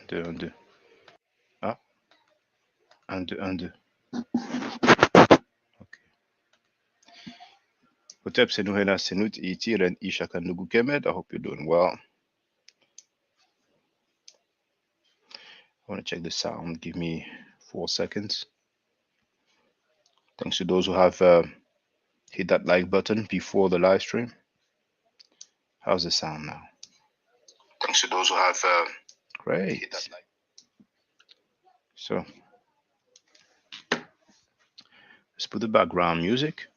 2, 2. Ah, 1, 2, 1, 2. Ok. Hotep Senuhena Senut Itiren Ishaka Nugu Kemet. I hope you're doing well. I want to check the sound. Give me 4 seconds. Thanks to those who have hit that like button before the live stream. How's the sound now? Thanks to those who have great. Hit that like. So let's put the background music.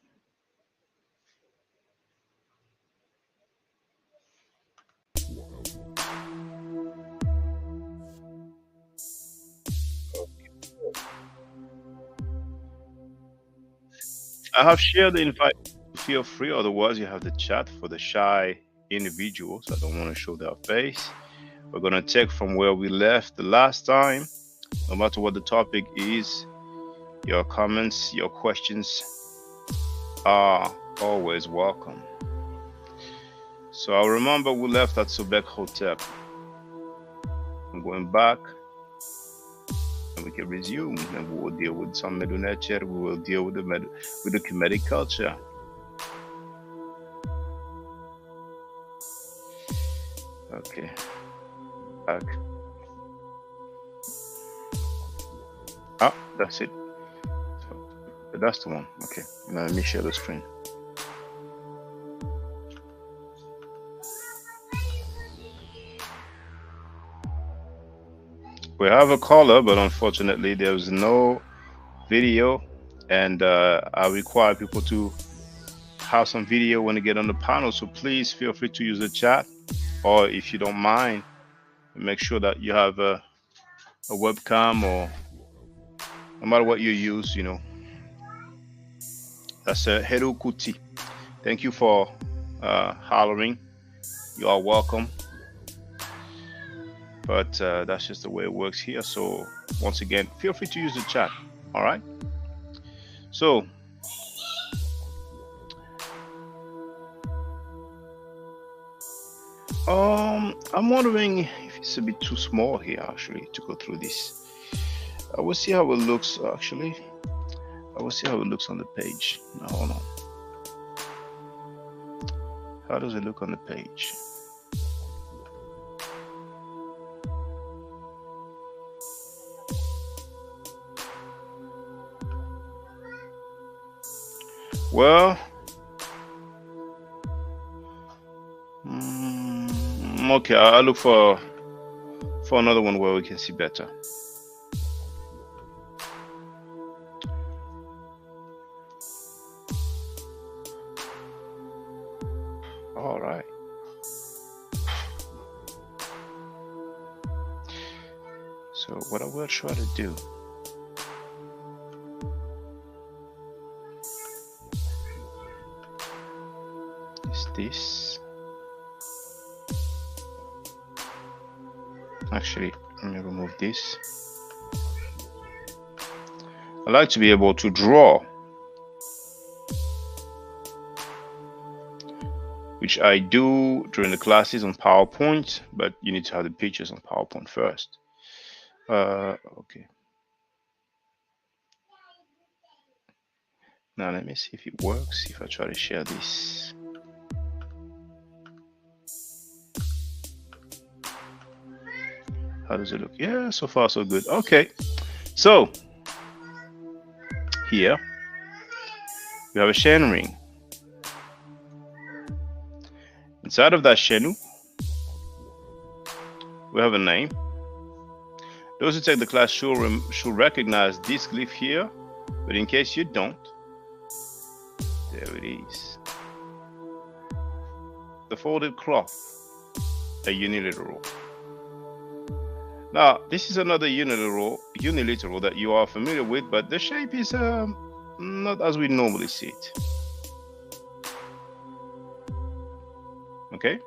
I have shared the invite. Feel free, otherwise you have the chat for the shy individuals that don't want to show their face. We're going to take from where we left the last time. No matter what the topic is, your comments, your questions are always welcome. So I remember we left at Sobek Hotel. I'm going back and we can resume and we will deal with some Medu nTr. We will deal with the Kemetic culture. Okay, back. Ah, that's it. So that's the one. Okay, now let me share the screen. We have a caller, but unfortunately there's no video, and I require people to have some video when they get on the panel. So please feel free to use the chat, or if you don't mind, make sure that you have a webcam, or no matter what you use, you know. That's Heru Kuti. Thank you for hollering. You are welcome. But that's just the way it works here. So once again, feel free to use the chat. All right. So I'm wondering if it's a bit too small here actually to go through this. I will see how it looks actually. I will see how it looks on the page. Now hold on. How does it look on the page? Well, okay, I'll look for another one where we can see better. All right. So what I will try to do is this. Actually, let me remove this. I like to be able to draw, which I do during the classes on PowerPoint, but you need to have the pictures on PowerPoint first. Okay. Now let me see if it works, if I try to share this. How does it look? Yeah, so far so good. Okay, so here we have a chain ring. Inside of that chain, we have a name. Those who take the class should recognize this glyph here, but in case you don't, there it is. The folded cloth, a uniliteral. Now, this is another uniliteral that you are familiar with, but the shape is not as we normally see it. Okay.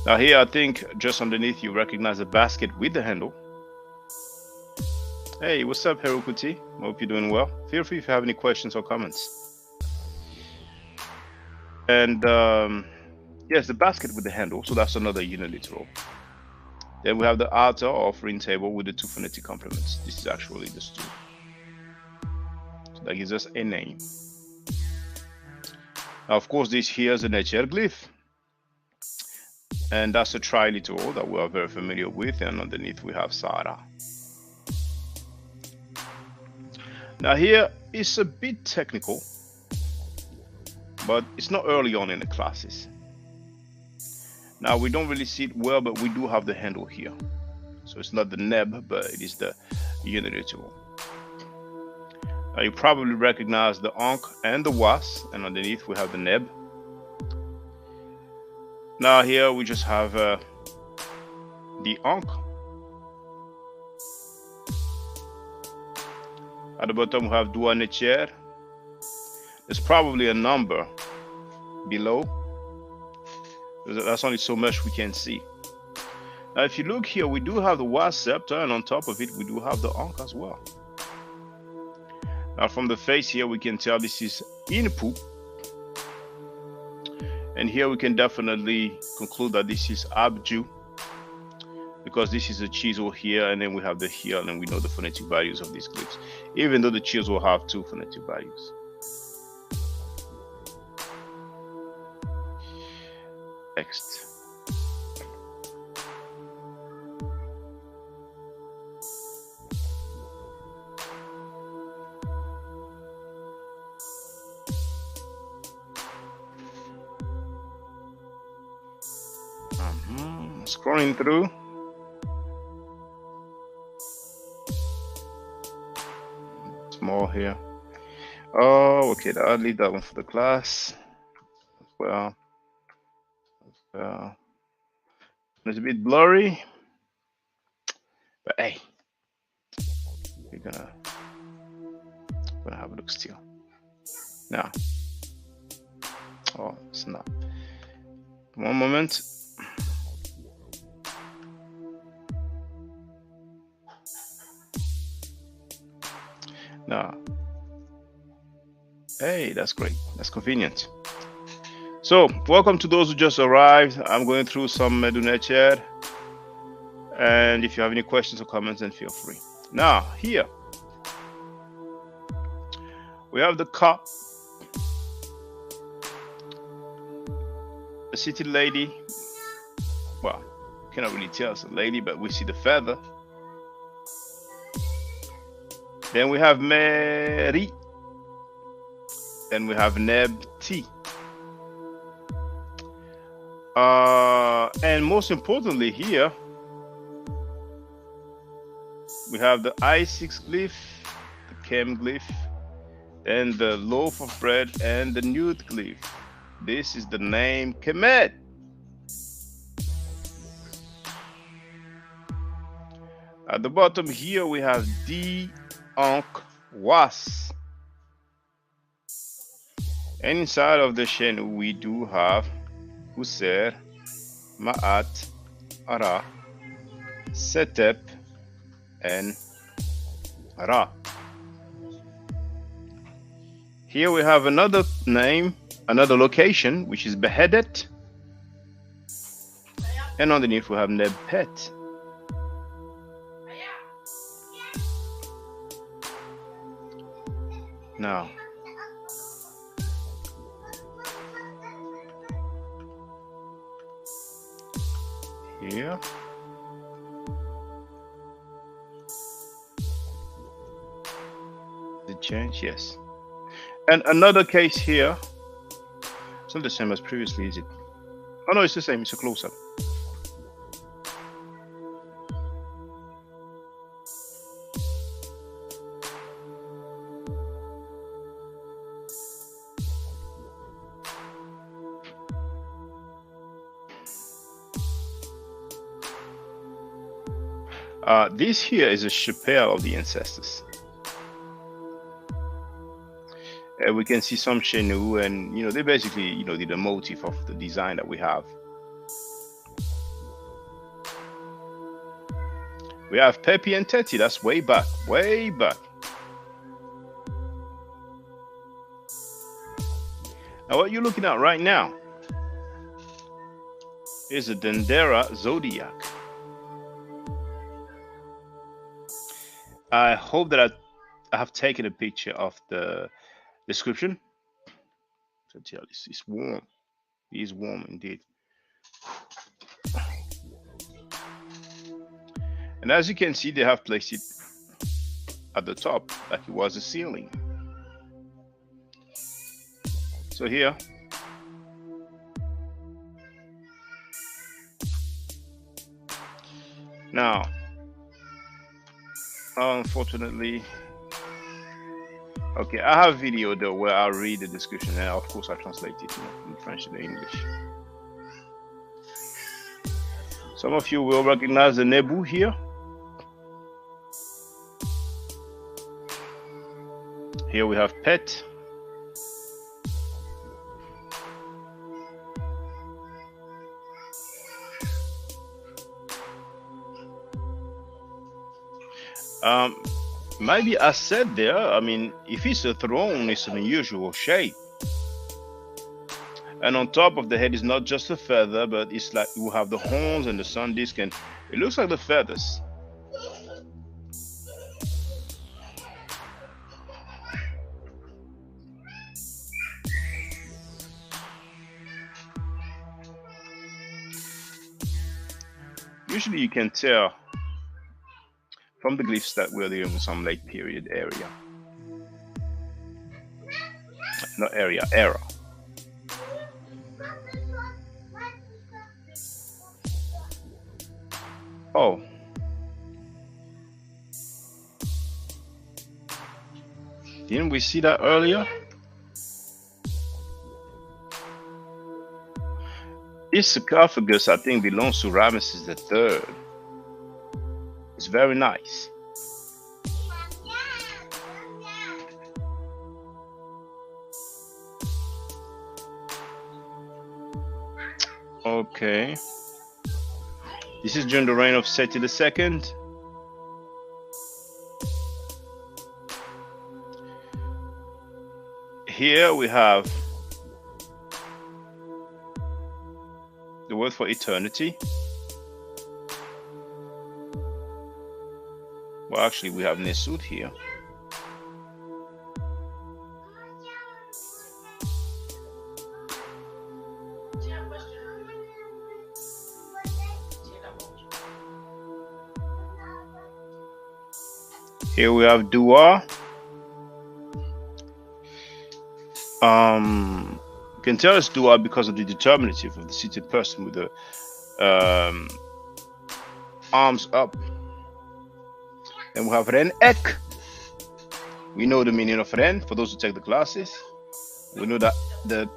Now here, I think just underneath you recognize a basket with the handle. Hey, what's up, Herukuti? Hope you're doing well. Feel free if you have any questions or comments. And yes, the basket with the handle. So that's another uniliteral. Then we have the outer offering table with the two phonetic complements. This is actually the stool. So that gives us a name. Now, of course, this here is an hieroglyph. And that's a triliteral that we are very familiar with. And underneath we have Sara. Now here it's a bit technical, but it's not early on in the classes. Now we don't really see it well, but we do have the handle here. So it's not the neb, but it is the uniliteral. Now you probably recognize the ankh and the was, and underneath we have the neb. Now here we just have the ankh. At the bottom we have dua nTr. There's probably a number below. That's only so much we can see. Now if you look here, we do have the was scepter, and on top of it we do have the ankh as well. Now from the face here we can tell this is inpu. And here we can definitely conclude that this is abju, because this is a chisel here, and then we have the here, and we know the phonetic values of these glyphs, even though the chisel will have two phonetic values. Next. Scrolling through. More here. Oh, okay. I'll leave that one for the class as well. It's a bit blurry, but hey, we're gonna have a look still. Now, oh, it's not. One moment. Now, hey, that's great. That's convenient. So, welcome to those who just arrived. I'm going through some Medu nTr, and if you have any questions or comments, then feel free. Now, here we have the cup, a city lady. Well, cannot really tell it's a lady, but we see the feather. Then we have Mary. Then we have Neb-T. And most importantly here, we have the I6 glyph, the Kem glyph, and the loaf of bread, and the Nut glyph. This is the name Kemet. At the bottom here we have D, Ankh, Was. And inside of the Shenu we do have Huser, Ma'at, Ara, Setep, and Ra. Here we have another name, another location, which is Behedet. And underneath we have Nebpet. Now, here the change, yes. And another case here, it's not the same as previously, is it? Oh no, it's the same, it's a close-up. This here is a chapelle of the ancestors. We can see some Shenu, and they basically did a motif of the design that we have. We have Pepi and Teti. That's way back, way back. Now what you're looking at right now is a Dendera zodiac. I hope that I have taken a picture of the description. So tell this is warm. It is warm indeed. And as you can see, they have placed it at the top like it was a ceiling. So here, now, unfortunately, okay, I have a video though where I read the description and of course I translate it from French to English. Some of you will recognize the Medu here. Here we have pet. Maybe I said there, I mean, if it's a throne, it's an unusual shape. And on top of the head is not just a feather, but it's like you have the horns and the sun disk, and it looks like the feathers. Usually you can tell from the glyphs that we're dealing with some late period area. Not area, era. Oh. Didn't we see that earlier? This sarcophagus, I think, belongs to Ramesses III. It's very nice. Okay. This is during the reign of Seti II. Here we have the word for eternity. Well, actually, we have Nesut here. Here we have Dua. You can tell it's Dua because of the determinative of the seated person with the arms up. Then we have Ren Ek. We know the meaning of Ren for those who take the classes. We know that the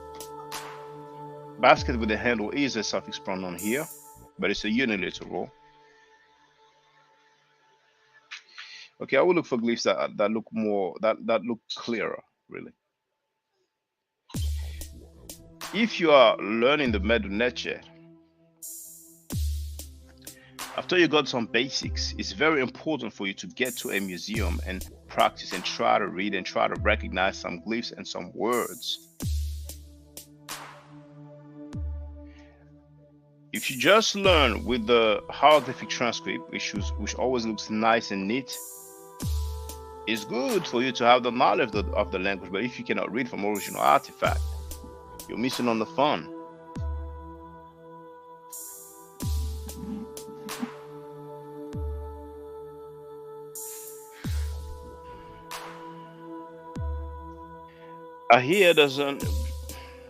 basket with the handle is a suffix pronoun here, but it's a unilateral. Okay, I will look for glyphs that look more that look clearer, really. If you are learning the Medu nTr, after you got some basics, it's very important for you to get to a museum and practice and try to read and try to recognize some glyphs and some words. If you just learn with the hieroglyphic transcript, which always looks nice and neat, it's good for you to have the knowledge of the language. But if you cannot read from original artifact, you're missing on the fun. Here doesn't,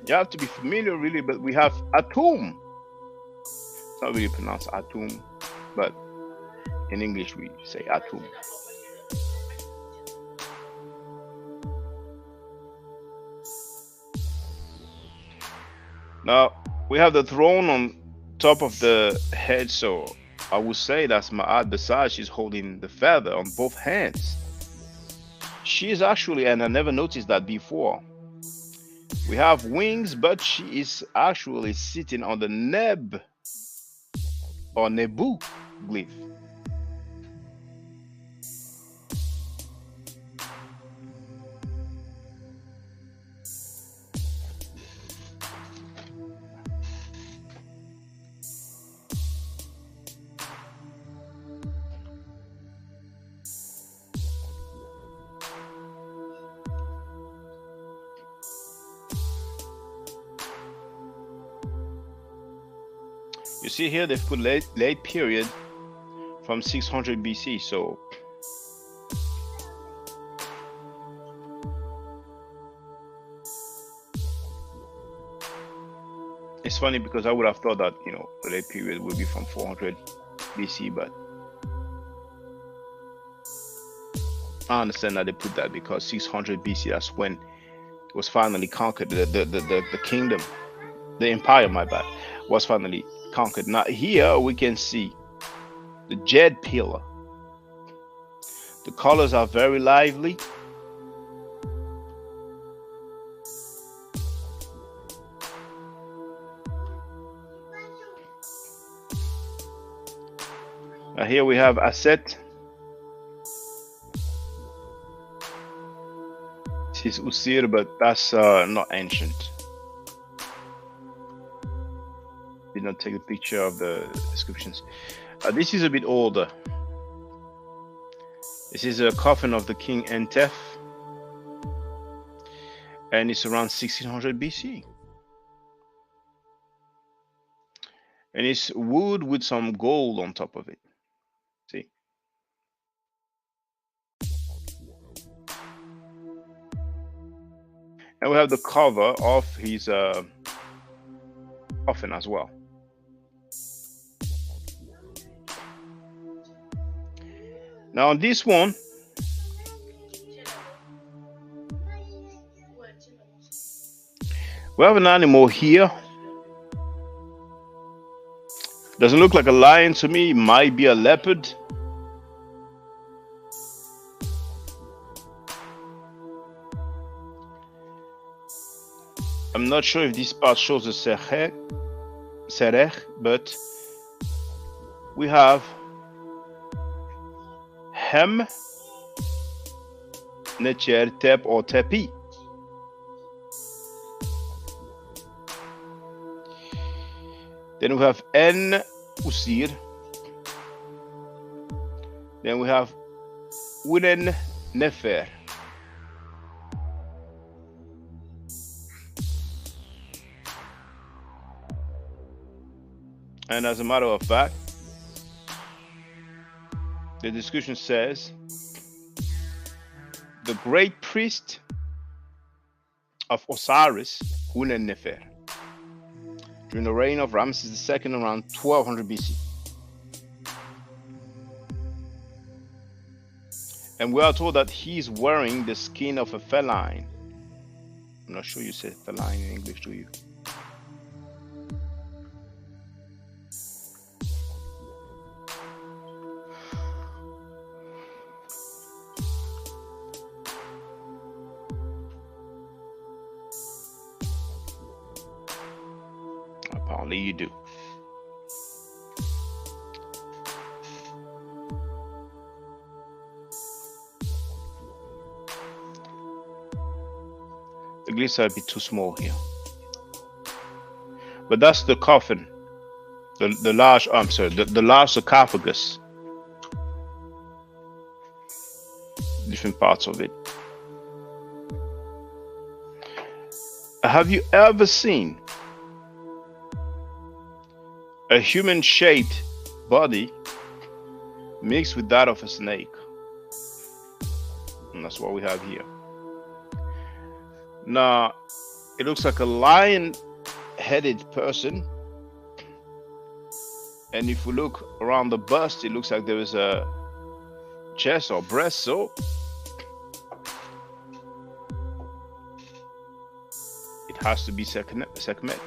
you have to be familiar really, but we have Atum. It's not really pronounced Atum, but in English we say Atum. Now we have the throne on top of the head, so I would say that's Ma'at. Besides, she's holding the feather on both hands. She is actually, and I never noticed that before, we have wings, but she is actually sitting on the Neb or Nebu glyph. You see here they've put late period from 600 BC. So it's funny because I would have thought that, you know, the late period would be from 400 BC, but I understand that they put that because 600 BC, that's when it was finally conquered. The kingdom, the empire, my bad, was finally conquered. Now here we can see the jade pillar. The colors are very lively. Now here we have Aset. This is Usir, but that's not ancient. Did not take a picture of the descriptions. This is a bit older. This is a coffin of the king nTr, and it's around 1600 BC. And it's wood with some gold on top of it. See? And we have the cover of his coffin as well. Now on this one, we have an animal here. Doesn't look like a lion to me. It might be a leopard. I'm not sure if this part shows the serech, but we have hem, nTr, tep, or tepi. Then we have N Usir. Then we have Unen Nefer. And as a matter of fact, the description says the great priest of Osiris, Unen Nefer, during the reign of Ramses II around 1200 BC. And we are told that he's wearing the skin of a feline. I'm not sure you said feline in English, do you? Apparently you do. The glyphs are a bit too small here. But that's the coffin. The large, I'm sorry, the large sarcophagus. Different parts of it. Have you ever seen a human-shaped body mixed with that of a snake? And that's what we have here. Now, it looks like a lion-headed person. And if we look around the bust, it looks like there is a chest or breast, so it has to be Kemet.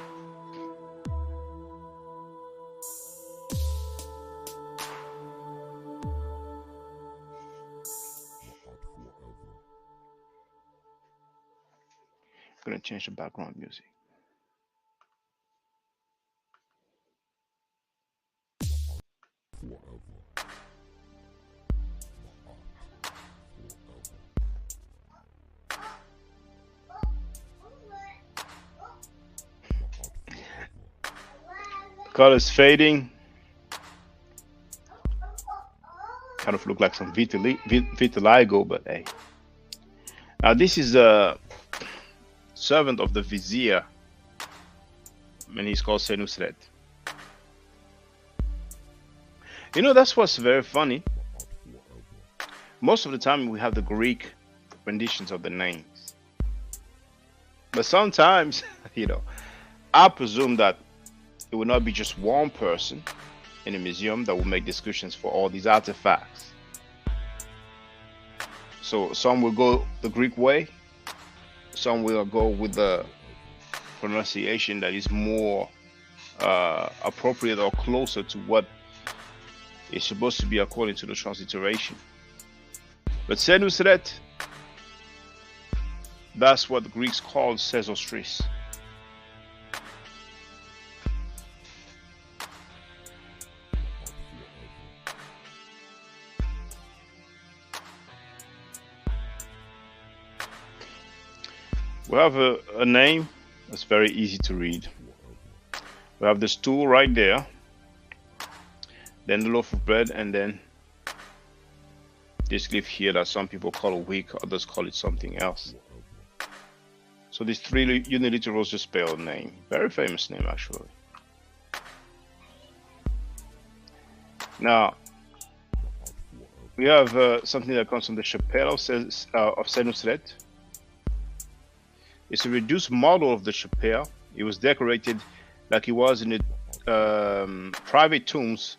I'm gonna change the background music. The color is fading. Kind of look like some vitiligo, but hey. Now this is a servant of the vizier, and he's called Senusret. You know, that's what's very funny. Most of the time we have the Greek renditions of the names, but sometimes, you know, I presume that it will not be just one person in a museum that will make descriptions for all these artifacts. So some will go the Greek way, some will go with the pronunciation that is more appropriate or closer to what is supposed to be according to the transliteration. But Senusret, that's what the Greeks called Sesostris. We have a name that's very easy to read. We have the stool right there, then the loaf of bread, and then this leaf here that some people call a wick, others call it something else. So these three uniliterals just spell a name. Very famous name, actually. Now, we have something that comes from the chapel of Senusret. It's a reduced model of the chapel. It was decorated like it was in the private tombs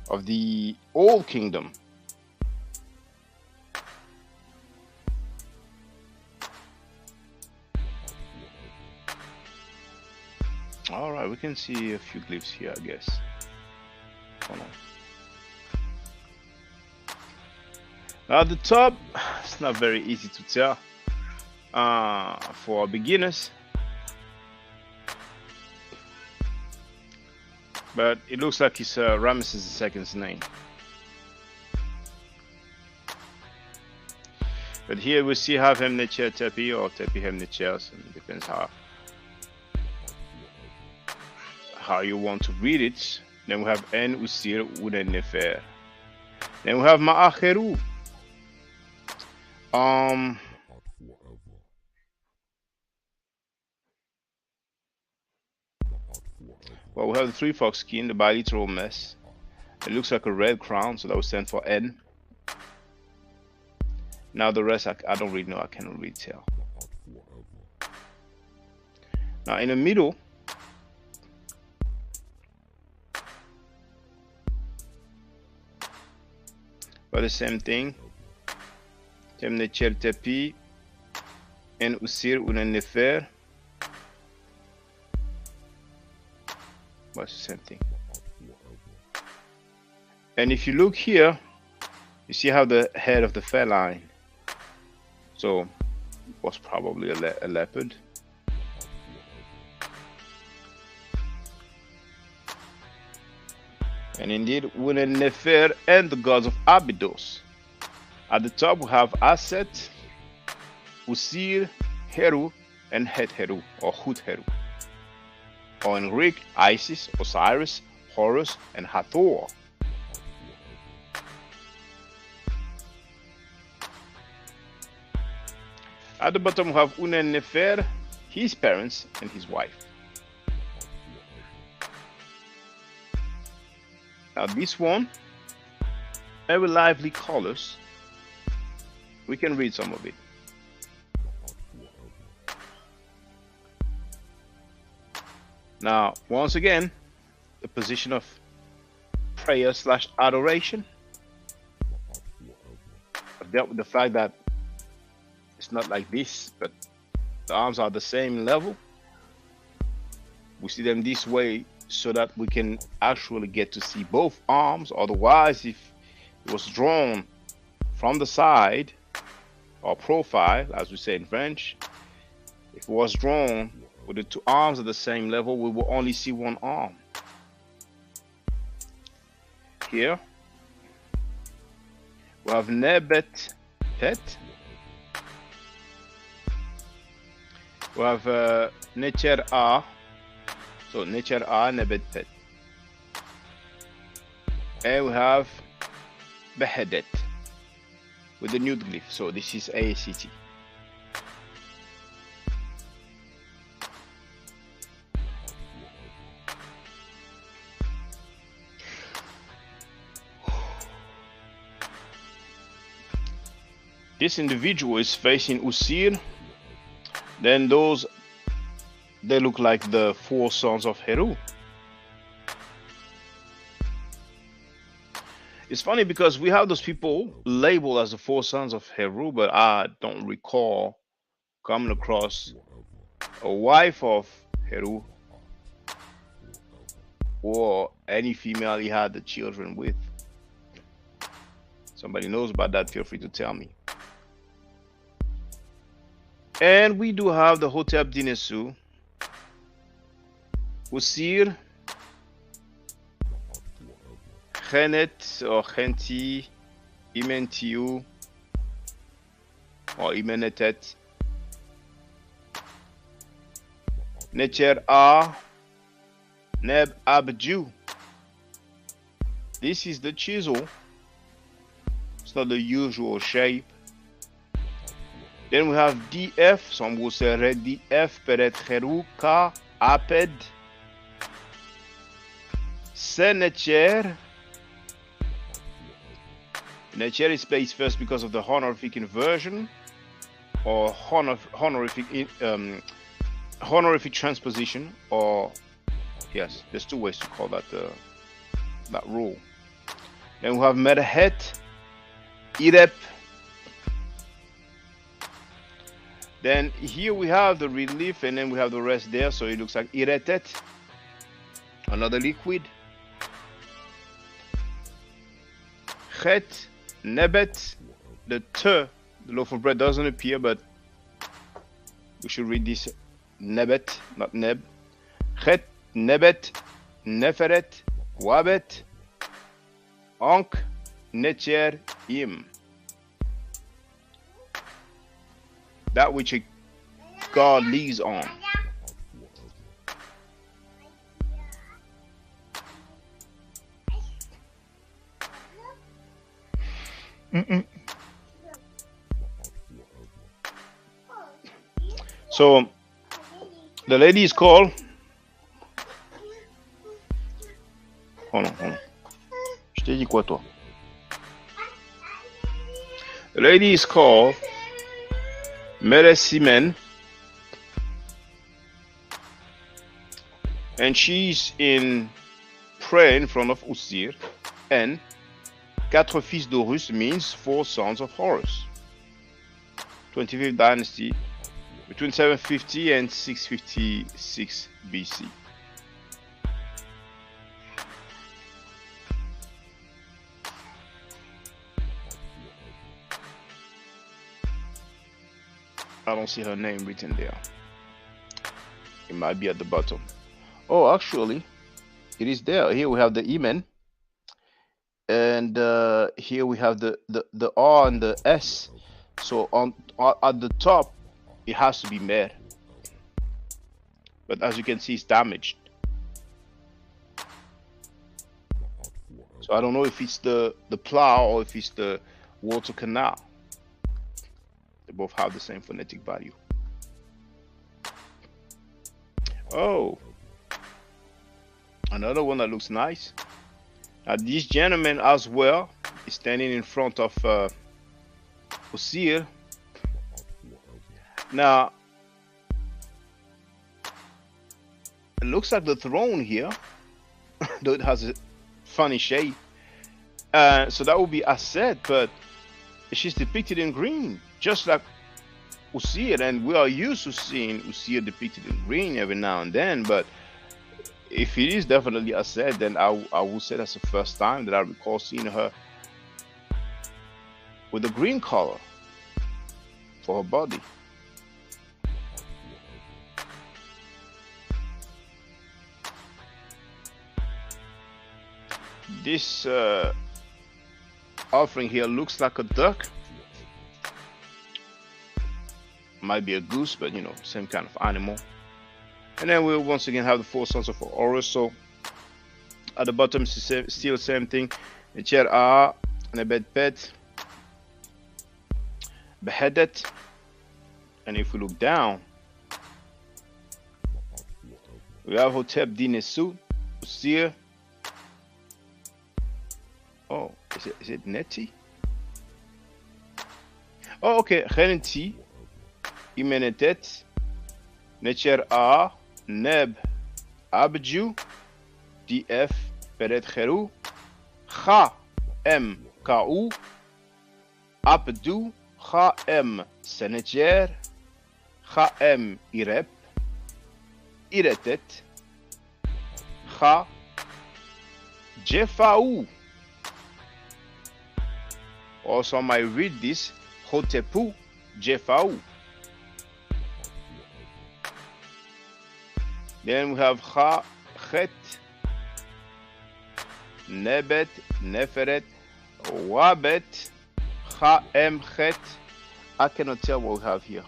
of the Old Kingdom. All right, we can see a few glyphs here, I guess. Hold on. Now at the top, it's not very easy to tell for beginners, but it looks like it's Ramesses II's name. But here we see have nTr Tepi or Tepi nTr, so it depends how you want to read it. Then we have N Usir Nefer. Then we have Ma'acheru. Well, we have the three fox skin, the biliteral mess. It looks like a red crown, so that would stand for N. Now the rest, I don't really know. I cannot really tell. Now in the middle, but the same thing. nTr Tepi, N Usir Nefer. What's the same thing? And if you look here, you see how the head of the feline, so it was probably a leopard. And indeed, Unen Nefer and the gods of Abydos. At the top we have Aset, Usir, Heru, and Het Heru or Hut Heru. Or in Greek, Isis, Osiris, Horus, and Hathor. At the bottom we have Unen Nefer, his parents, and his wife. Now this one, very lively colors. We can read some of it. Now, once again, the position of prayer / adoration. I've dealt with the fact that it's not like this, but the arms are the same level. We see them this way so that we can actually get to see both arms. Otherwise, if it was drawn from the side or profile, as we say in French, if it was drawn with the two arms at the same level, we will only see one arm. Here we have Nebet Pet. We have nTr A. So nTr A Nebet Pet. And we have Behedet with the nude glyph. So this is AACT. This individual is facing Usir. Then those, they look like the four sons of Heru. It's funny because we have those people labeled as the four sons of Heru, but I don't recall coming across a wife of Heru or any female he had the children with. Somebody knows about that, feel free to tell me. And we do have the Hotep Dinesu, Usir, Kemet or Khenti, Imentiu or Imenetet, nTr A, Neb Abju. This is the chisel. It's not the usual shape. Then we have DF, some will say red DF, Peret Heruka, Aped, Senecher. nTr is placed first because of the honorific inversion or honorific transposition, or yes, there's two ways to call that that rule. Then we have Medahet, Irep. Then here we have the relief, and then we have the rest there, so it looks like Iretet, another liquid. Chet, Nebet, the T, the loaf of bread doesn't appear, but we should read this Nebet, not Neb. Chet, Nebet, Neferet, Wabet, Ankh, nTr, Im. That which a God leads on. So the lady is called. Hold on. Je t'ai dit quoi toi? The lady is called Meresimen, and she's in prayer in front of Usir, and Quatre fils d'Horus means four sons of Horus. 25th dynasty, between 750 and 656 BC. I don't see her name written there. It might be at the bottom. Oh, actually, it is there. Here we have the Imen, and here we have the R and the S. So at the top, it has to be Mer. But as you can see, it's damaged. So I don't know if it's the plow or if it's the water canal. They both have the same phonetic value. Oh, another one that looks nice. Now this gentleman as well is standing in front of Osir. Now it looks like the throne here, though it has a funny shape. So that would be Aset, but she's depicted in green, just like Usir, and we are used to seeing Usir depicted in green every now and then. But if it is definitely Aset, then I will say that's the first time that I recall seeing her with a green color for her body. This offering here looks like a duck. Might be a goose, but you know, same kind of animal. And then we'll once again have the four sons of Horus. So at the bottom, it's still the same thing. nTr A, Nebet Pet, Behedet. And if we look down, we have Hotep Dinesu, Usir. Oh, is it Neti? Oh, okay. Renenti, imenetet, necher a, neb, abju, df, peret cheru, cha, m, ku, abdu, cha, m, senecher, cha, m, irep, iretet, cha, jefau. Or some might read this, hotepu, jefau. Then we have cha, chet, nebet, neferet, wabet, cha, em, chet. I cannot tell what we have here.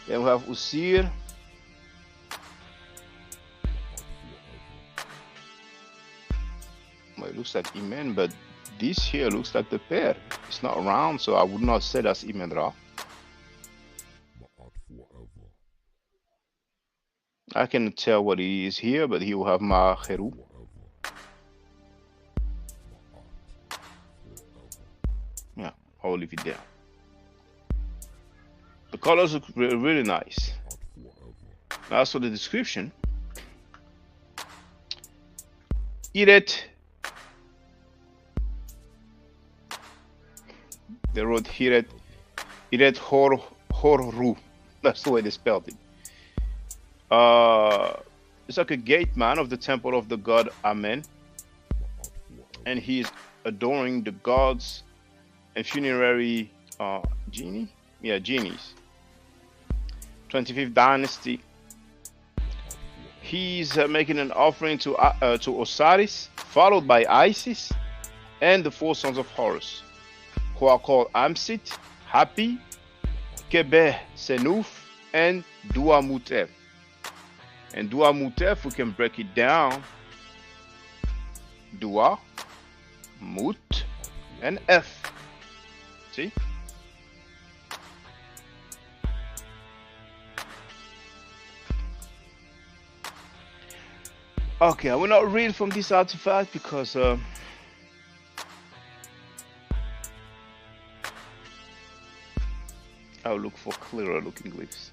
Then we have usir. Well, it looks like imen, but this here looks like the pair. It's not round, so I would not say that's imen ra. I cannot tell what he is here, but he will have ma'acheru. Yeah, I'll leave it there. The colors look really nice. Now, so the description. Iret. They wrote Hiret. Iret Horru. That's the way they spelled it. It's like a gate man of the temple of the god Amen. And he is adoring the gods and funerary genie. Yeah, genies. 25th dynasty. He's making an offering to Osiris, followed by Isis and the 4 sons of Horus, who are called Amsit, Hapi, Kebeh, Senuf, and Duamutef. And Duamutef, we can break it down. Dua, Mut, and F. See? Okay, I will not read from this artifact because I'll look for clearer looking glyphs.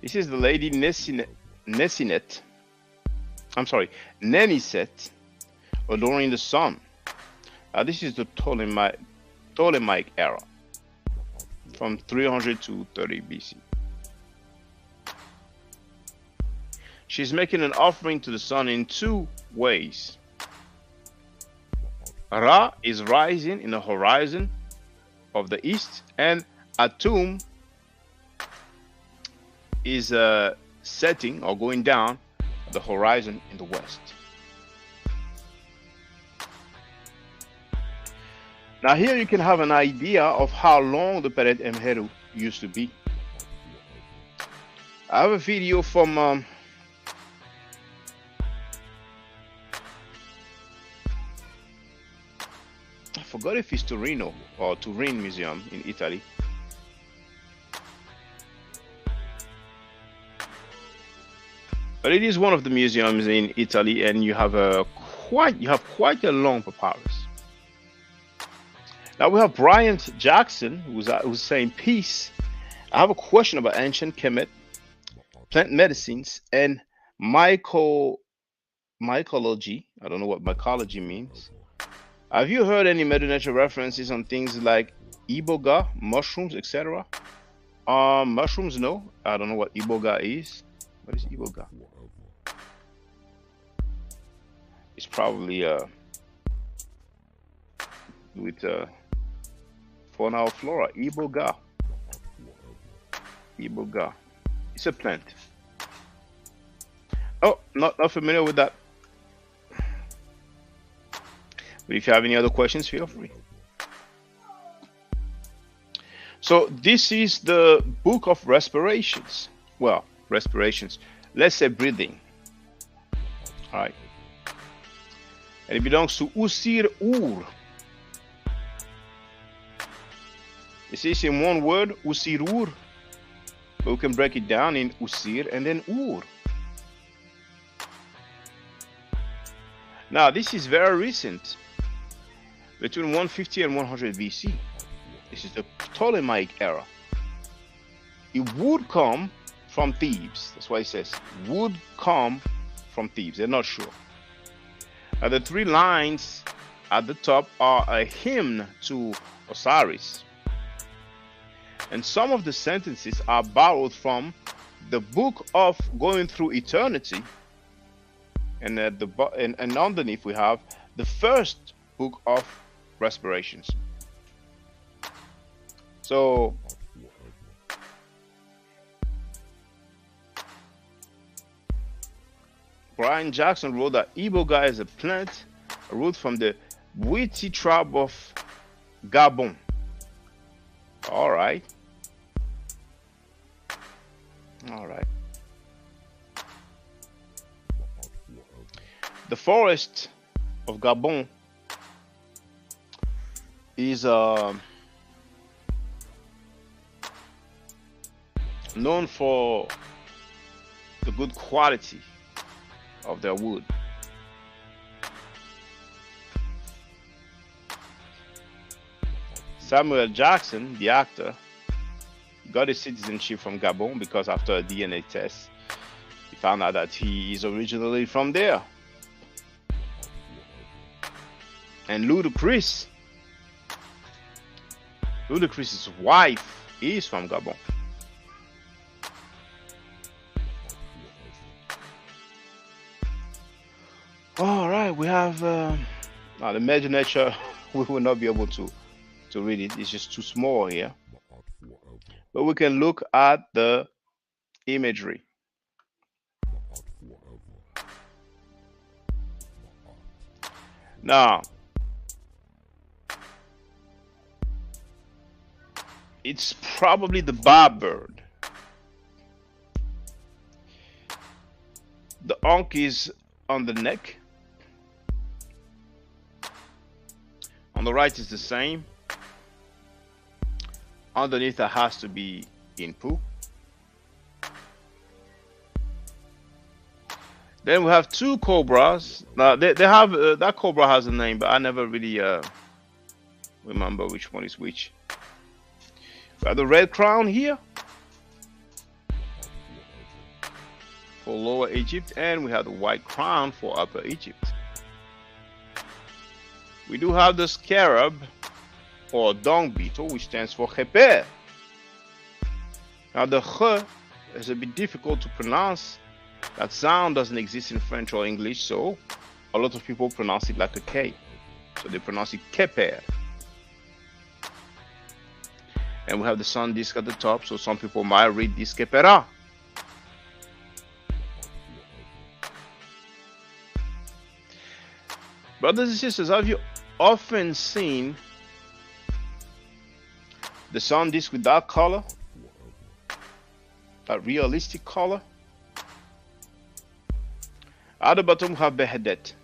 This is the lady Nesinet. I'm sorry, Neniset, adoring the sun. This is the Ptolemaic era, from 300 to 30 BC. She's making an offering to the sun in 2 ways. Ra is rising in the horizon of the east, and Atum is setting or going down the horizon in the west. Now here you can have an idea of how long the Peret Emheru used to be. I have a video from I forgot if it's Torino or Turin Museum in Italy. But it is one of the museums in Italy, and you have quite a long papyrus. Now we have Bryant Jackson, who's saying peace. I have a question about ancient Kemet, plant medicines, and mycology. I don't know what mycology means. Have you heard any Medu nature references on things like iboga, mushrooms, etc.? Mushrooms, no. I don't know what iboga is. What is iboga? It's probably with fauna or flora. Iboga. Iboga. It's a plant. Oh, not familiar with that. But if you have any other questions, feel free. So this is the book of respirations. Well, respirations. Let's say breathing. All right. And it belongs to Usir Ur. You see, it's in one word, Usir Ur. But we can break it down in Usir and then Ur. Now, this is very recent, between 150 and 100 BC. This is the Ptolemaic era. It would come from Thebes. That's why it says would come from Thebes. They're not sure. Now, the three lines at the top are a hymn to Osiris. And some of the sentences are borrowed from the book of Going Through Eternity. And and underneath we have the first book of Respirations. So Brian Jackson wrote that Iboga is a plant, a root from the Bwiti tribe of Gabon. All right. All right. The forest of Gabon is known for the good quality of their wood. Samuel Jackson, the actor, got his citizenship from Gabon because after a DNA test, he found out that he is originally from there. And Ludacris's wife is from Gabon. All right, we have now the major nature. We will not be able to read it. It's just too small here. But we can look at the imagery. Now, it's probably the barbird. The ankh is on the neck. On the right is the same. Underneath it has to be in poo. Then we have two cobras. Now they have that cobra has a name, but I never really remember which one is which. We have the red crown here for Lower Egypt, and we have the white crown for Upper Egypt. We do have the scarab or dung beetle, which stands for Kheper. Now the Kh is a bit difficult to pronounce. That sound doesn't exist in French or English, so a lot of people pronounce it like a K. So they pronounce it Keper. And we have the sun disk at the top, so some people might read this Kepera. Brothers and sisters, have you often seen the sun disk with that color? That realistic color? At the bottom we have Behedet.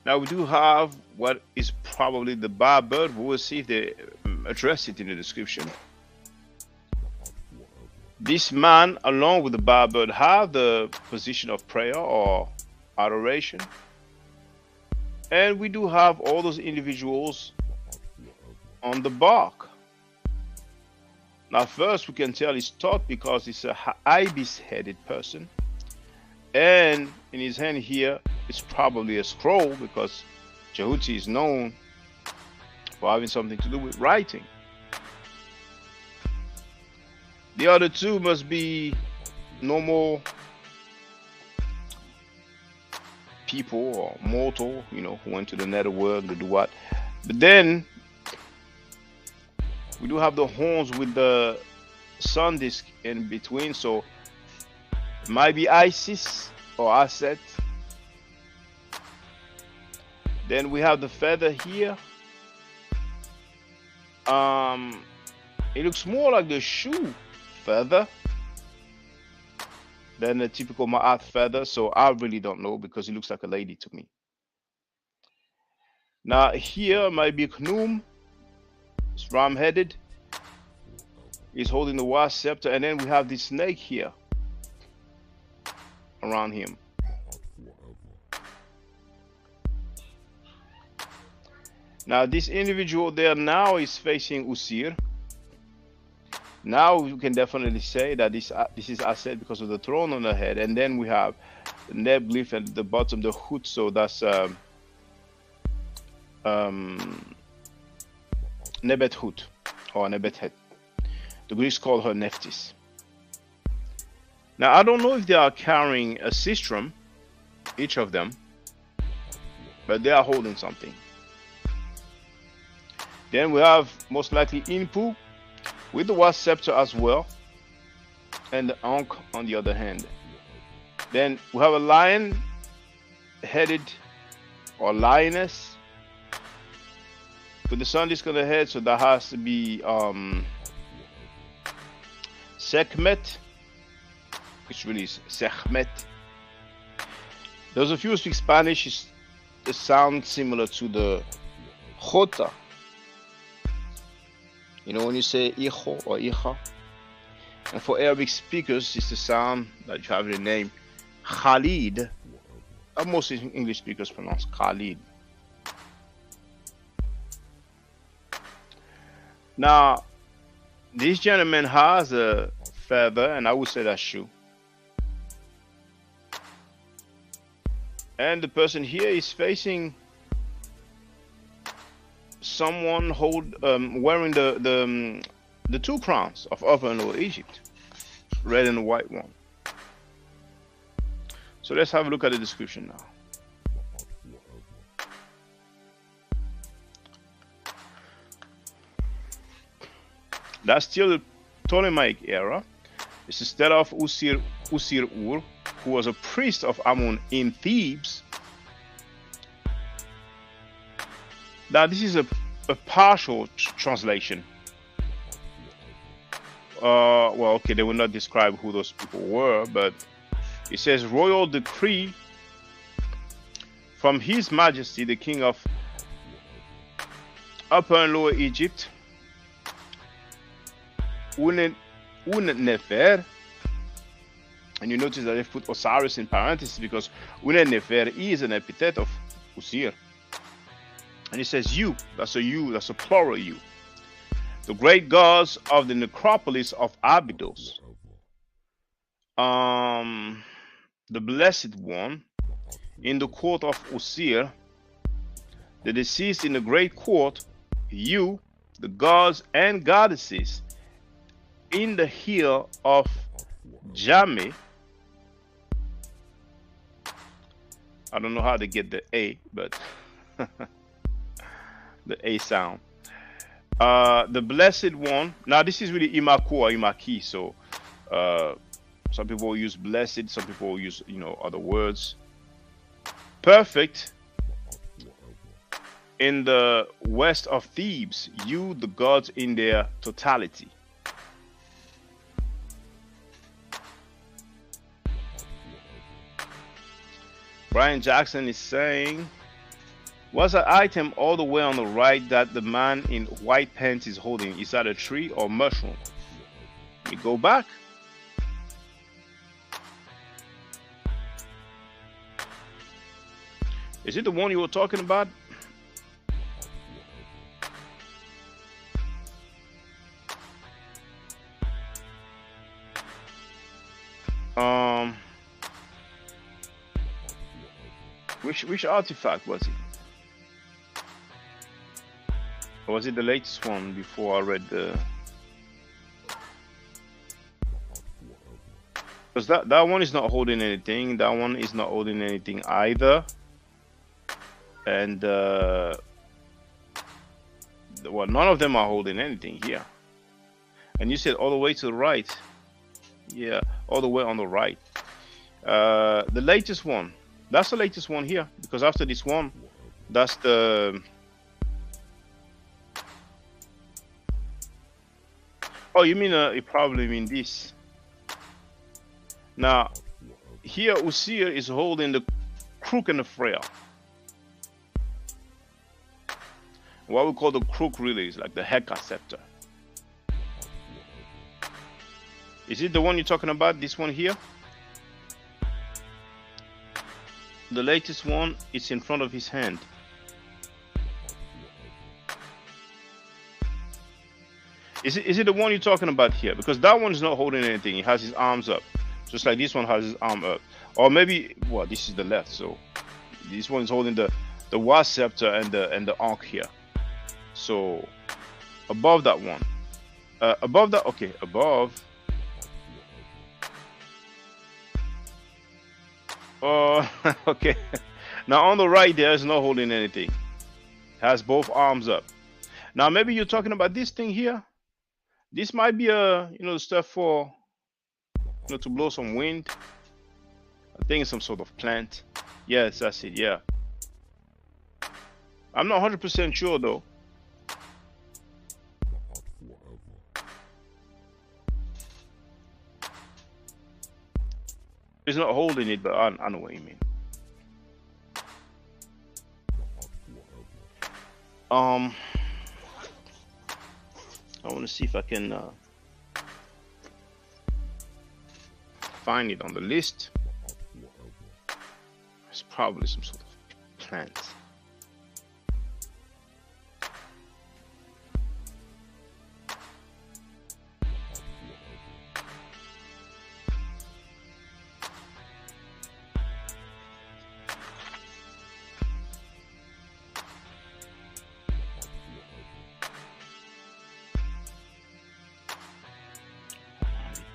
Now we do have what is probably the barbird. We will see if they address it in the description. This man, along with the barbird, have the position of prayer or adoration. And we do have all those individuals on the bark. Now first we can tell he's taught because it's a ibis-headed person. And in his hand here, it's probably a scroll because Jehuti is known for having something to do with writing. The other two must be normal people or mortal, you know, who went to the netherworld to do what. But then we do have the horns with the sun disk in between, so it might be Isis or Aset. Then we have the feather here. It looks more like the shoe feather than the typical Ma'at feather, so I really don't know because it looks like a lady to me. Now here might be Knum, it's ram-headed. He's holding the wasp scepter, and then we have this snake here around him. Now this individual there now is facing Usir. Now you can definitely say that this is Aset because of the throne on the head, and then we have the Neb glyph at the bottom, the Hut. So that's Nebet Hut or Nebet Het. The Greeks call her Nephthys. Now I don't know if they are carrying a sistrum, each of them, but they are holding something. Then we have most likely Inpu with the wasp scepter as well, and the Ankh on the other hand. Then we have a lion headed or lioness with the sun disk on the head, so that has to be Sekhmet, which really is Sekhmet. Those of you who speak Spanish, it sounds similar to the Jota. You know when you say hijo or hija. And for Arabic speakers, it's the sound that you have in the name Khalid. Most English speakers pronounce Khalid. Now, this gentleman has a feather, and I would say that's shoe. And the person here is facing someone wearing the two crowns of Upper and Lower Egypt, red and white one. So let's have a look at the description now. That's still the Ptolemaic era. It's the stela of Usir-Ur, who was a priest of Amun in Thebes. Now this is a partial translation. Well, okay, they will not describe who those people were, but it says royal decree from His Majesty the King of Upper and Lower Egypt, Nefer. And you notice that they've put Osiris in parentheses because Nefer is an epithet of Usir. And it says you, that's a plural you. The great gods of the necropolis of Abydos. The blessed one in the court of Usir, the deceased in the great court, you, the gods and goddesses in the hill of Jame. I don't know how to get the A, but the A sound. The blessed one. Now this is really Imaku or Imaki. So some people use blessed, some people use other words. Perfect in the west of Thebes, you the gods in their totality. Brian Jackson is saying, what's an item all the way on the right that the man in white pants is holding? Is that a tree or mushroom? We go back. Is it the one you were talking about? Which artifact was it? Or was it the latest one before I read the? Because that one is not holding anything. That one is not holding anything either. And well, none of them are holding anything here. And you said all the way to the right. Yeah, all the way on the right. The latest one. That's the latest one here, because after this one, that's the. Oh, you mean you probably mean this. Now, here Usir is holding the crook and the frail. what we call the crook really is like the Heka scepter. Is it the one you're talking about? This one here? The latest one, it's in front of his hand. Is it the one you're talking about here? Because that one's not holding anything. He has his arms up, just like this one has his arm up. Or maybe, well, this is the left. So this one is holding the Wa scepter and the Ankh here. So above that one, above that, okay, above. Oh, okay. Now on the right there is not holding anything. Has both arms up. Now maybe you're talking about this thing here. This might be stuff for to blow some wind. I think it's some sort of plant. Yes, that's it. Yeah. I'm not 100% sure though. It's not holding it, but I know what you mean. I want to see if I can find it on the list. It's probably some sort of plant.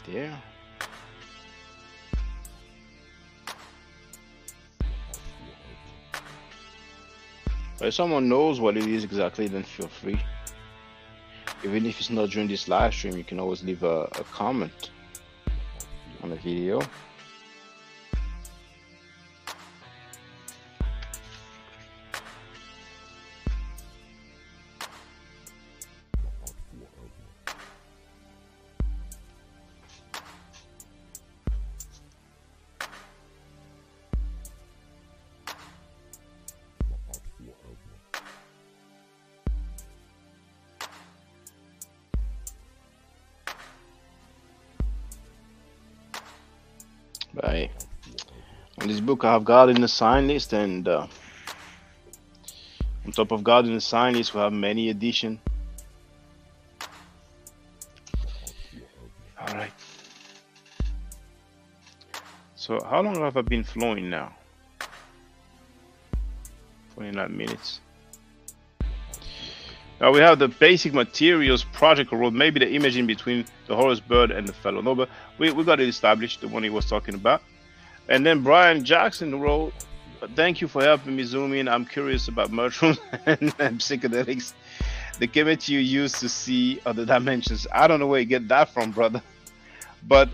There. But if someone knows what it is exactly, then feel free. Even if it's not during this live stream, you can always leave a comment on the video. Right. On this book, I have God in the sign list, and on top of God in the sign list, we have many editions. All right. So, how long have I been flowing now? 29 minutes. Now we have the basic materials project wrote, maybe the image in between the Horus bird and the fellow. No, but we got it established, the one he was talking about. And then Brian Jackson wrote, thank you for helping me zoom in. I'm curious about mushrooms and psychedelics. The Kemet you use to see other dimensions. I don't know where you get that from, brother. But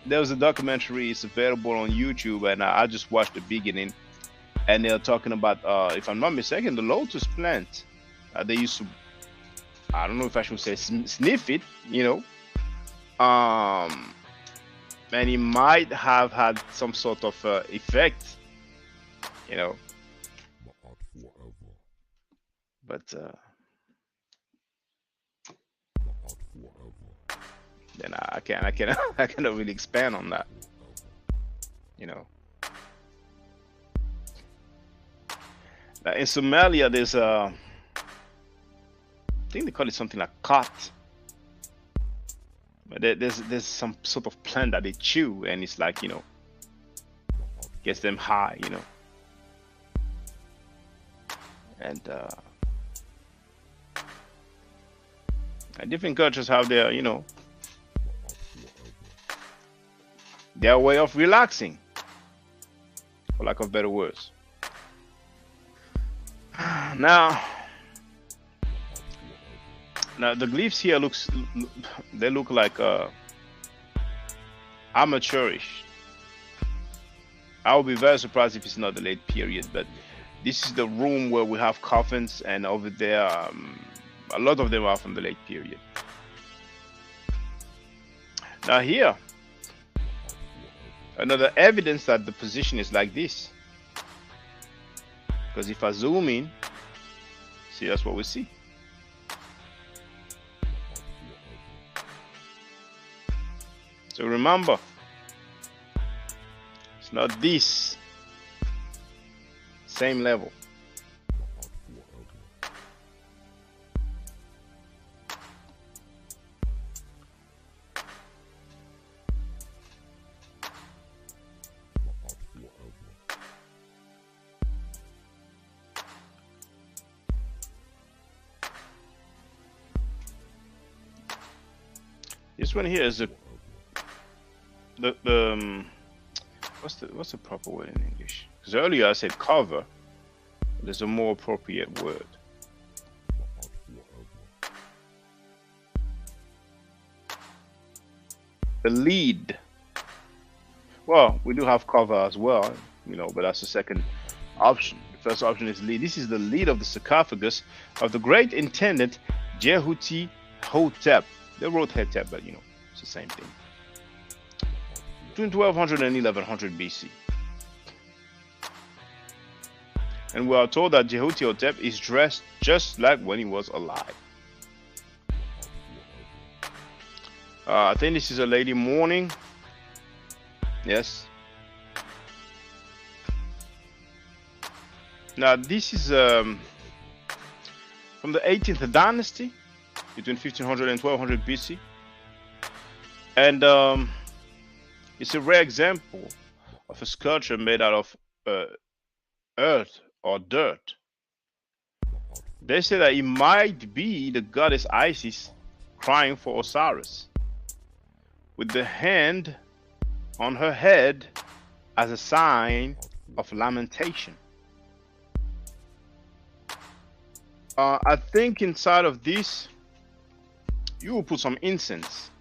there was a documentary, it's available on YouTube, and I just watched the beginning. And they're talking about, if I'm not mistaken, the lotus plant. They used to, I don't know if I should say sniff it, and it might have had some sort of effect, but then I cannot really expand on that, Now, in Somalia, there's I think they call it something like cot. But there's some sort of plant that they chew, and it's like, gets them high, And different cultures have their, their way of relaxing, for lack of better words. Now the glyphs here they look like amateurish. I would be very surprised if it's not the late period, but this is the room where we have coffins, and over there a lot of them are from the late period. Now here, another evidence that the position is like this, because if I zoom in, see, that's what we see. So remember, it's not this same level. This one here is what's the proper word in English? Because earlier I said cover. There's a more appropriate word. The lead. Well, we do have cover as well, you know, but that's the second option. The first option is lead. This is the lead of the sarcophagus of the great intendant Jehuti Hotep. They wrote Hetep, but you know, it's the same thing. Between 1200 and 1100 BC. And we are told that Jehuti Hotep is dressed just like when he was alive. I think this is a lady mourning. Yes. Now this is from the 18th dynasty, between 1500 and 1200 BC, and it's a rare example of a sculpture made out of earth or dirt. They say that it might be the goddess Isis crying for Osiris, with the hand on her head as a sign of lamentation. I think inside of this you will put some incense,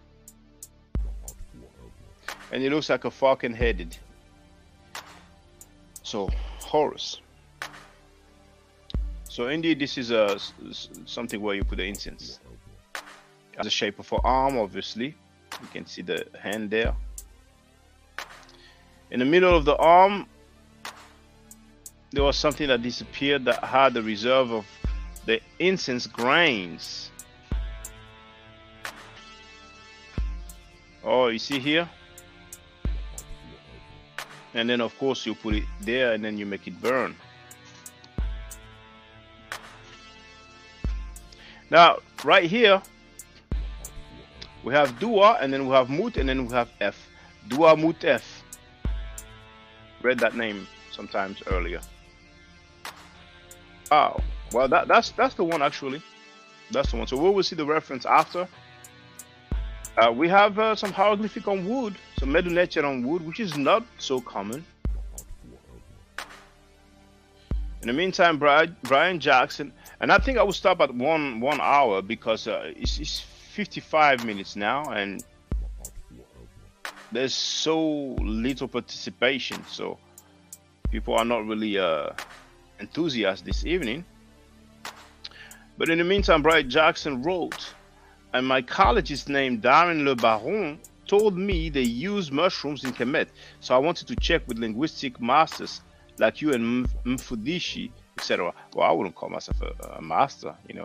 and it looks like a falcon headed, so Horus. So indeed this is something where you put the incense. It has the shape of an arm, obviously. You can see the hand there. In the middle of the arm there was something that disappeared that had the reserve of the incense grains. Oh, you see here? And then of course you put it there and then you make it burn. Now right here we have Dua, and then we have Mut, and then we have F. Dua Mut F. Read that name sometimes earlier. Oh, well that's the one actually. That's the one. So we will see the reference after. We have some hieroglyphic on wood, some Medu nTr on wood, which is not so common. In the meantime, Brian Jackson, and I think I will stop at one hour because it's 55 minutes now, and there's so little participation, so people are not really enthusiastic this evening. But in the meantime, Brian Jackson wrote, and my college's name, Darren Le Baron, told me they use mushrooms in Kemet, so I wanted to check with linguistic masters like you and Mfudishi, etc. Well, I wouldn't call myself a master, you know.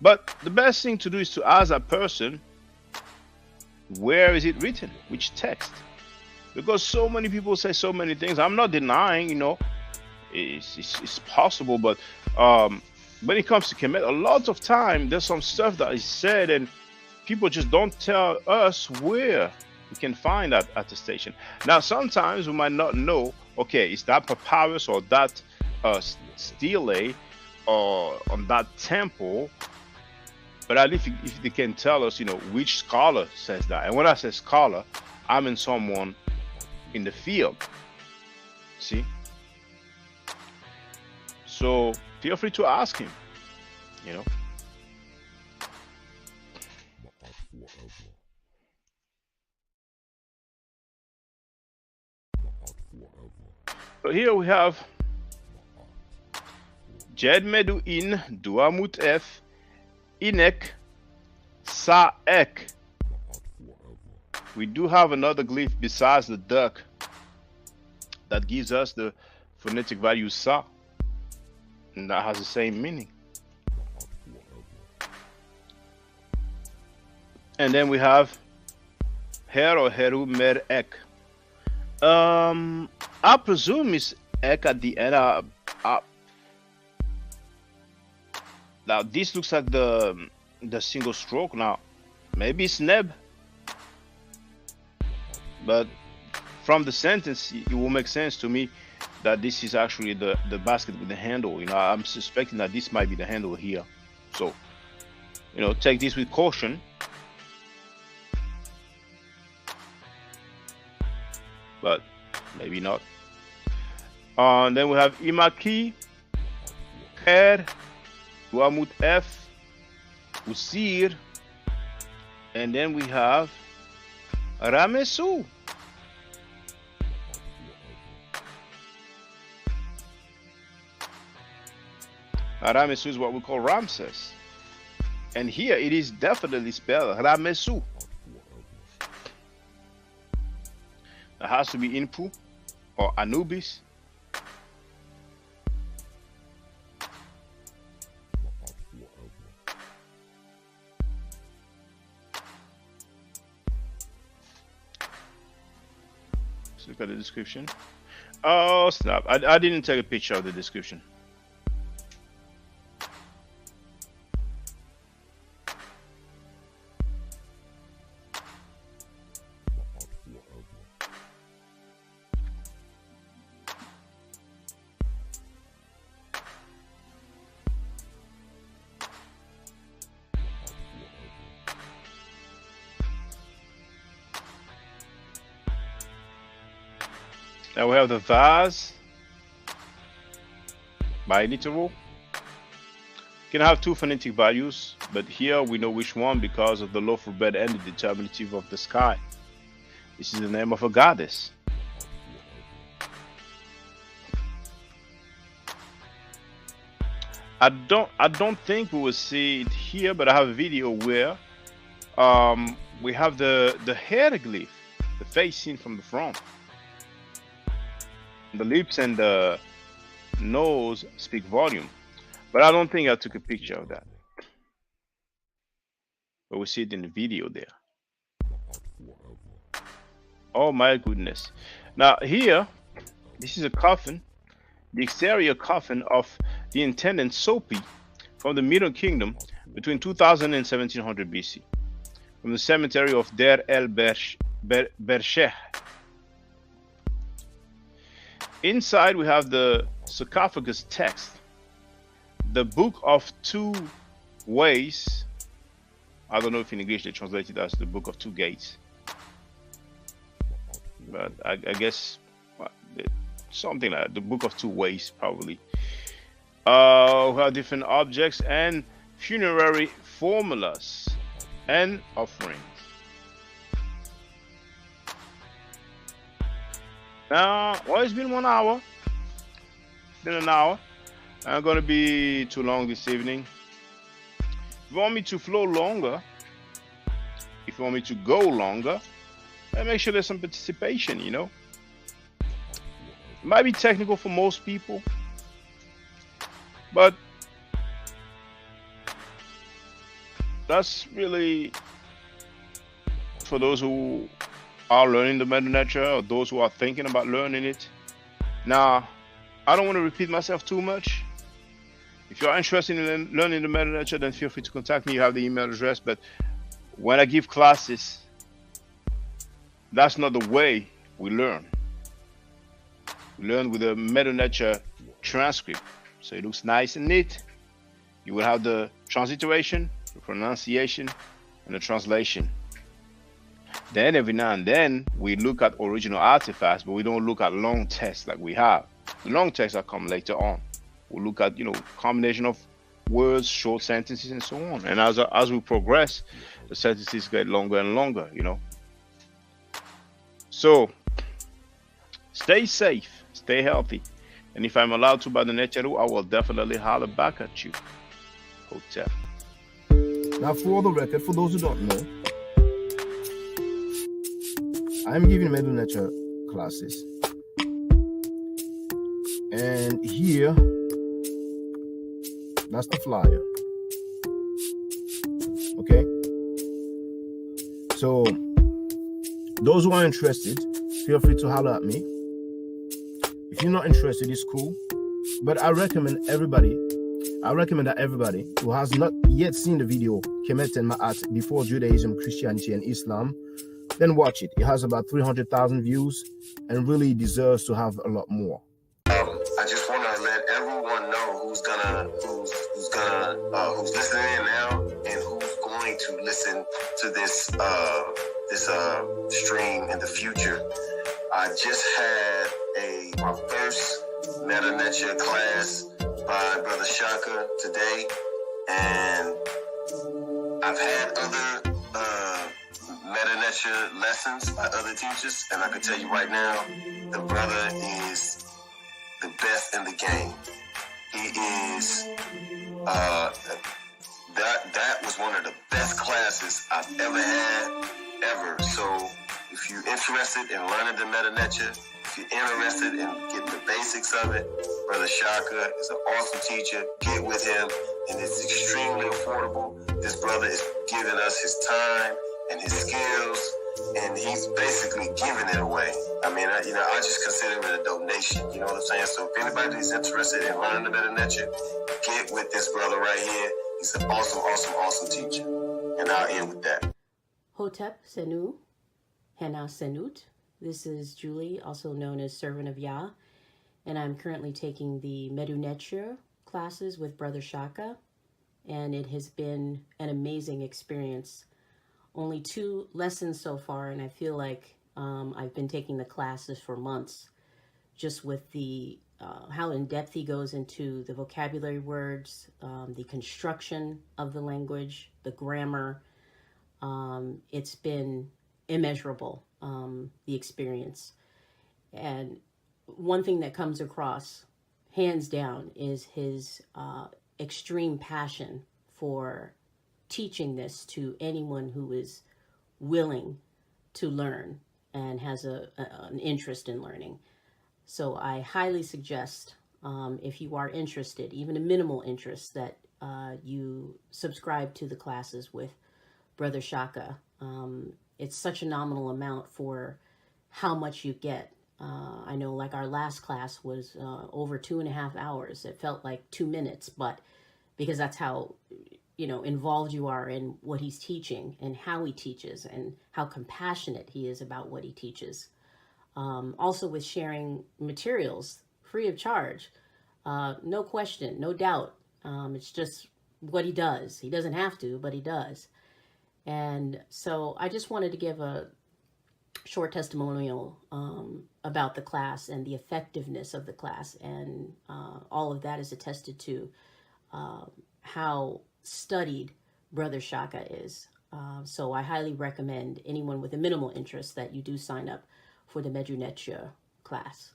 But the best thing to do is to ask that person, where is it written? Which text? Because so many people say so many things. I'm not denying, you know, it's possible, but when it comes to Kemet, a lot of time there's some stuff that is said and people just don't tell us where we can find that attestation. Now sometimes we might not know, okay, is that papyrus or that stele or on that temple, but at least if they can tell us, you know, which scholar says that. And when I say scholar, I mean someone in the field. See? So feel free to ask him, you know. So here we have Jed Medu in Duamut F Inek Saek. We do have another glyph besides the duck that gives us the phonetic value Sa, and that has the same meaning. And then we have Her or Heru Mer Ek. I presume it's Ek at the end. Now this looks like the single stroke. Now maybe it's Neb, but from the sentence, it will make sense to me that this is actually the basket with the handle. You know, I'm suspecting that this might be the handle here. So, you know, take this with caution. But maybe not. And then we have Imaki, Kher, Wamut F, Usir, and then we have Ramesu. Ramesu is what we call Ramses. And here it is definitely spelled Ramesu. It has to be Inpu or Anubis. Let's look at the description. Oh snap, I didn't take a picture of the description. Now we have the vase by literal. Can have two phonetic values, but here we know which one because of the loaf of bread and the determinative of the sky. This is the name of a goddess. I don't think we will see it here, but I have a video where we have the hieroglyph, the face seen from the front. The lips and the nose speak volume, but I don't think I took a picture of that. But we see it in the video there. Oh my goodness. Now here, this is a coffin, the exterior coffin of the intendant Sopi from the Middle Kingdom between 2000 and 1700 BC, from the cemetery of Der el Bersheh. Inside we have the sarcophagus text, the book of two ways. I don't know if in English they translate it as the book of two gates, but I guess something like that. The book of two ways probably. We have different objects and funerary formulas and offerings. Now, well, it's been 1 hour. Been an hour. I'm gonna be too long this evening. If you want me to flow longer, if you want me to go longer, then make sure there's some participation, you know. It might be technical for most people, but that's really for those who are learning the Medu nTr or those who are thinking about learning it. Now, I don't want to repeat myself too much. If you're interested in learning the Medu nTr, then feel free to contact me. You have the email address. But when I give classes, that's not the way we learn. We learn with the Medu nTr transcript. So it looks nice and neat. You will have the transliteration, the pronunciation, and the translation. Then every now and then we look at original artifacts, but we don't look at long texts like we have. The long texts that come later on. We'll look at, you know, combination of words, short sentences, and so on. And as we progress, the sentences get longer and longer, you know. So stay safe, stay healthy. And if I'm allowed to by the nTr, I will definitely holler back at you. Hotel. Now, for the record, for those who don't know, I'm giving Medu nTr classes, and here, that's the flyer. Okay, So those who are interested, feel free to holler at me. If you're not interested, it's cool. But I recommend that everybody who has not yet seen the video Kemet and Ma'at before Judaism, Christianity, and Islam, then watch it. It has about 300,000 views and really deserves to have a lot more. I just want to let everyone know who's listening in now and who's going to listen to this stream in the future. I just had my first nTr class by Brother Shaka today, and I've had other nTr lessons by other teachers, and I can tell you right now, the brother is the best in the game. He is that was one of the best classes I've ever had ever. So if you're interested in learning the nTr, if you're interested in getting the basics of it, Brother Shaka is an awesome teacher. Get with him, and it's extremely affordable. This brother is giving us his time and his skills, and he's basically giving it away. I mean, I just consider it a donation. You know what I'm saying? So if anybody's interested in learning the nTr, get with this brother right here. He's an awesome, awesome, awesome teacher. And I'll end with that. Hotep Senu, Hena Senut. This is Julie, also known as Servant of Yah, and I'm currently taking the Medu nTr classes with Brother Shaka, and it has been an amazing experience. Only 2 lessons so far, and I feel like I've been taking the classes for months, just with the how in depth he goes into the vocabulary words, the construction of the language, the grammar. It's been immeasurable, the experience. And one thing that comes across, hands down, is his extreme passion for teaching this to anyone who is willing to learn and has an interest in learning. So I highly suggest, if you are interested, even a minimal interest, that you subscribe to the classes with Brother Shaka. It's such a nominal amount for how much you get. I know, like, our last class was over 2.5 hours. It felt like 2 minutes, but because that's how involved you are in what he's teaching and how he teaches and how compassionate he is about what he teaches. Also with sharing materials free of charge, no question, no doubt. It's just what he does. He doesn't have to, but he does. And so I just wanted to give a short testimonial about the class and the effectiveness of the class. And all of that is attested to how studied Brother Shaka is. So I highly recommend anyone with a minimal interest that you do sign up for the Medu nTr class.